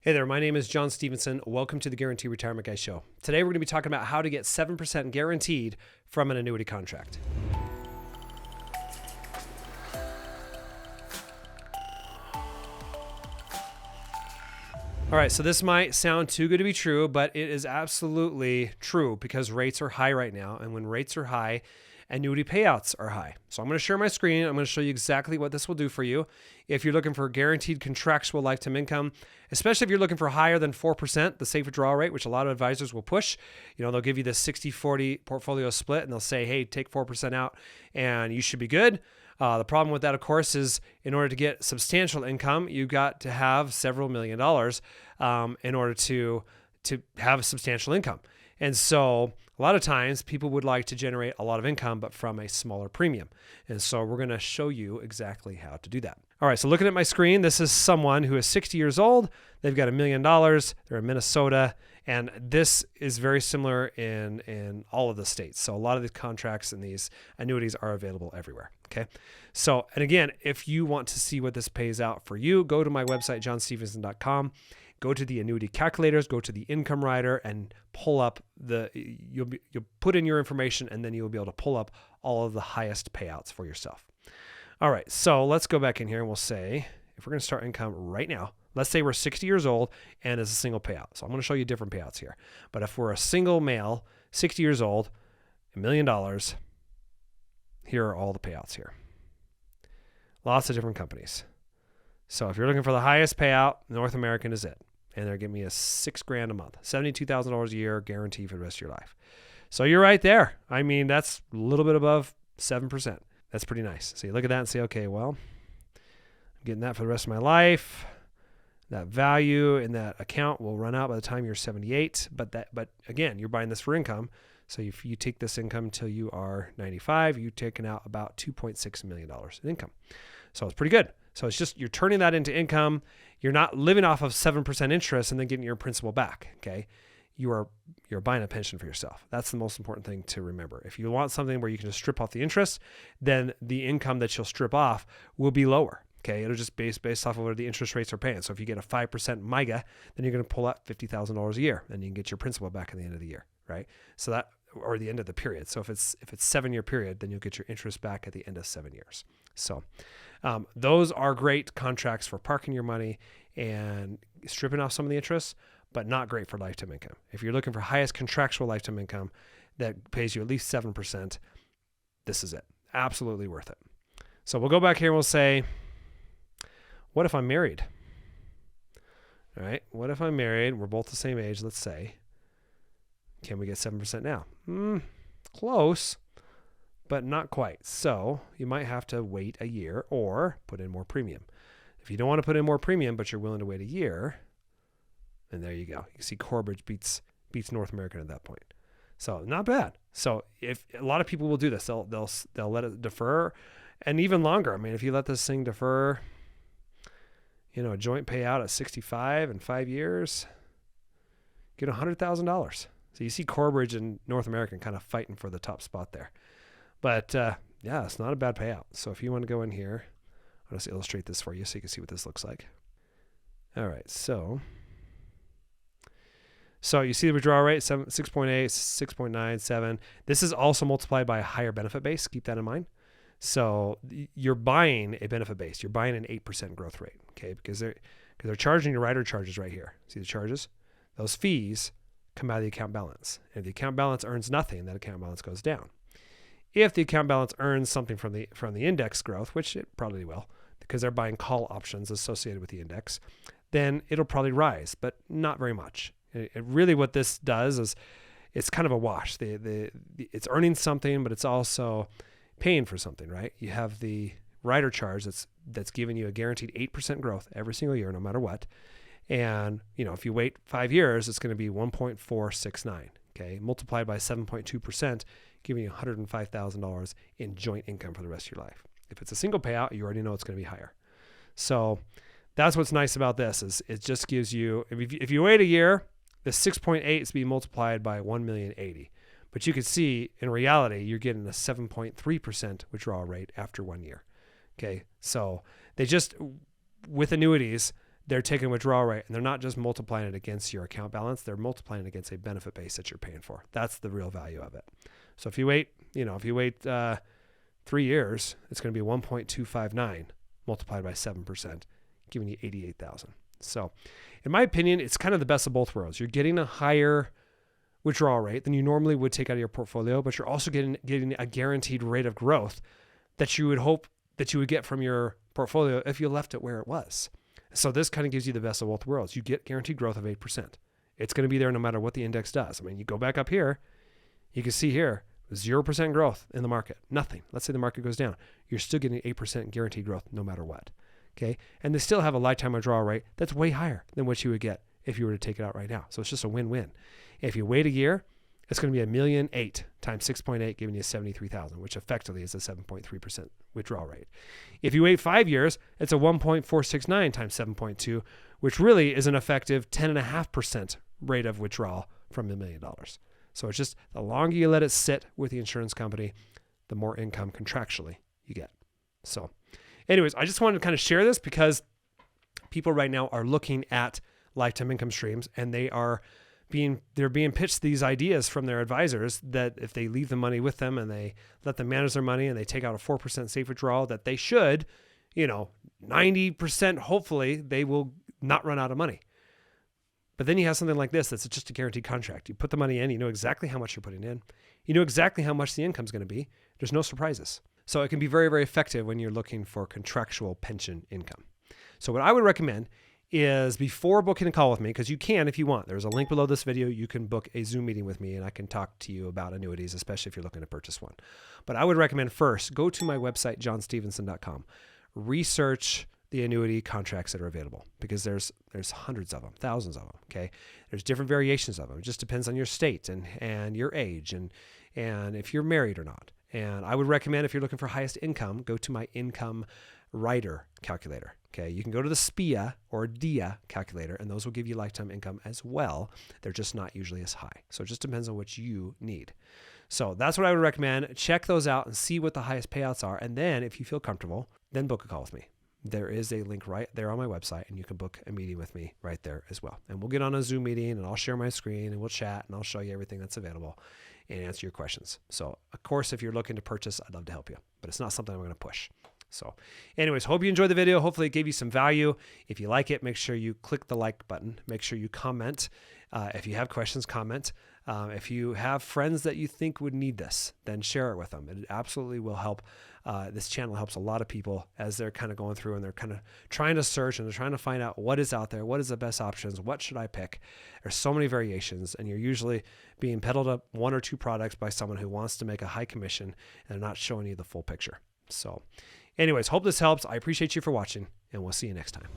Hey there, my name is John Stevenson. Welcome to the Guaranteed Retirement Guy Show. Today we're going to be talking about how to get 7% guaranteed from an annuity contract. All right, so this might sound too good to be true, but it is absolutely true because rates are high right now. And when rates are high, annuity payouts are high. So I'm going to share my screen. I'm going to show you exactly what this will do for you. If you're looking for guaranteed contractual lifetime income, especially if you're looking for higher than 4%, the safe withdrawal rate, which a lot of advisors will push, they'll give you this 60-40 portfolio split and they'll say, hey, take 4% out and you should be good. The problem with that, of course, is in order to get substantial income, you've got to have several $1 million in order to have substantial income. And so a lot of times people would like to generate a lot of income, but from a smaller premium. And so we're going to show you exactly how to do that. All right, so looking at my screen, this is someone who is 60 years old. They've got $1 million. They're in Minnesota. And this is very similar in all of the states. So a lot of the contracts and these annuities are available everywhere. Okay. So, and again, if you want to see what this pays out for you, go to my website, johnstevenson.com. Go to the annuity calculators, go to the income rider, and pull up you'll put in your information, and then you'll be able to pull up all of the highest payouts for yourself. All right, so let's go back in here and we'll say, if we're going to start income right now, let's say we're 60 years old and it's a single payout. So I'm going to show you different payouts here. But if we're a single male, 60 years old, $1 million, here are all the payouts here. Lots of different companies. So if you're looking for the highest payout, North American is it. And they're giving me $6,000 a month, $72,000 a year guarantee for the rest of your life. So you're right there. I mean, that's a little bit above 7%. That's pretty nice. So you look at that and say, okay, well, I'm getting that for the rest of my life. That value in that account will run out by the time you're 78. But again, you're buying this for income. So if you take this income until you are 95, you're taking out about $2.6 million in income. So it's pretty good. So it's just, you're turning that into income. You're not living off of 7% interest and then getting your principal back. Okay. You're buying a pension for yourself. That's the most important thing to remember. If you want something where you can just strip off the interest, then the income that you'll strip off will be lower. Okay. It'll just based off of what the interest rates are paying. So if you get a 5% MIGA, then you're going to pull out $50,000 a year and you can get your principal back at the end of the year. Right. So that, or the end of the period. So if it's 7-year period, then you'll get your interest back at the end of 7 years. So those are great contracts for parking your money and stripping off some of the interest, but not great for lifetime income. If you're looking for highest contractual lifetime income that pays you at least 7%, this is it. Absolutely worth it. So we'll go back here and we'll say, what if I'm married? All right. What if I'm married? We're both the same age, let's say. Can we get 7% now? Close, but not quite. So you might have to wait a year or put in more premium. If you don't want to put in more premium, but you're willing to wait a year, then there you go. You can see Corbridge beats North American at that point. So not bad. So if a lot of people will do this, they'll let it defer, and even longer. I mean, if you let this thing defer, a joint payout at 65 and 5 years, get $100,000. So you see Corbridge and North American kind of fighting for the top spot there. But yeah, it's not a bad payout. So if you want to go in here, I'll just illustrate this for you so you can see what this looks like. All right, so you see the withdrawal rate, 6.8, 6.9, 7. This is also multiplied by a higher benefit base. Keep that in mind. So you're buying a benefit base. You're buying an 8% growth rate, okay? Because they're charging your rider charges right here. See the charges? Those fees come out of the account balance. And if the account balance earns nothing, that account balance goes down. If the account balance earns something from the index growth, which it probably will, because they're buying call options associated with the index, then it'll probably rise, but not very much. Really what this does is it's kind of a wash. It's earning something, but it's also paying for something, right? You have the rider charge that's giving you a guaranteed 8% growth every single year, no matter what. And, if you wait 5 years, it's going to be 1.469, okay? Multiplied by 7.2%, giving you $105,000 in joint income for the rest of your life. If it's a single payout, you already know it's going to be higher. So that's what's nice about this is it just gives you, if you wait a year, the 6.8 is being multiplied by 1,080,000. But you can see in reality, you're getting a 7.3% withdrawal rate after 1 year. Okay. So they just, with annuities, they're taking a withdrawal rate and they're not just multiplying it against your account balance. They're multiplying it against a benefit base that you're paying for. That's the real value of it. So if you wait, 3 years, it's going to be 1.259 multiplied by 7%, giving you 88,000. So in my opinion, it's kind of the best of both worlds. You're getting a higher withdrawal rate than you normally would take out of your portfolio, but you're also getting a guaranteed rate of growth that you would hope that you would get from your portfolio if you left it where it was. So this kind of gives you the best of both worlds. You get guaranteed growth of 8%. It's going to be there no matter what the index does. I mean, you go back up here, you can see here, 0% growth in the market, nothing. Let's say the market goes down. You're still getting 8% guaranteed growth no matter what. Okay. And they still have a lifetime withdrawal rate that's way higher than what you would get if you were to take it out right now. So it's just a win-win. If you wait a year, it's going to be $1,000,008 times 6.8, giving you 73,000, which effectively is a 7.3% withdrawal rate. If you wait 5 years, it's a 1.469 times 7.2, which really is an effective 10.5% rate of withdrawal from $1 million. So it's just the longer you let it sit with the insurance company, the more income contractually you get. So anyways, I just wanted to kind of share this because people right now are looking at lifetime income streams and they're being pitched these ideas from their advisors that if they leave the money with them and they let them manage their money and they take out a 4% safe withdrawal, that they should, 90% hopefully they will not run out of money. But then you have something like this that's just a guaranteed contract. You put the money in, you know exactly how much you're putting in. You know exactly how much the income is going to be. There's no surprises. So it can be very, very effective when you're looking for contractual pension income. So what I would recommend is before booking a call with me, because you can if you want. There's a link below this video. You can book a Zoom meeting with me and I can talk to you about annuities, especially if you're looking to purchase one. But I would recommend first, go to my website, johnstevenson.com. Research the annuity contracts that are available because there's hundreds of them, thousands of them, okay? There's different variations of them. It just depends on your state and your age and if you're married or not. And I would recommend if you're looking for highest income, go to my income rider calculator, okay? You can go to the SPIA or DIA calculator and those will give you lifetime income as well. They're just not usually as high. So it just depends on what you need. So that's what I would recommend. Check those out and see what the highest payouts are. And then if you feel comfortable, then book a call with me. There is a link right there on my website and you can book a meeting with me right there as well. And we'll get on a Zoom meeting and I'll share my screen and we'll chat and I'll show you everything that's available and answer your questions. So of course, if you're looking to purchase, I'd love to help you, but it's not something I'm going to push. So anyways, hope you enjoyed the video. Hopefully it gave you some value. If you like it, make sure you click the like button. Make sure you comment. If you have questions, comment. If you have friends that you think would need this, then share it with them. It absolutely will help. This channel helps a lot of people as they're kind of going through and they're kind of trying to search and they're trying to find out what is out there, what is the best options, what should I pick? There's so many variations and you're usually being peddled up one or two products by someone who wants to make a high commission and they're not showing you the full picture. So anyways, hope this helps. I appreciate you for watching and we'll see you next time.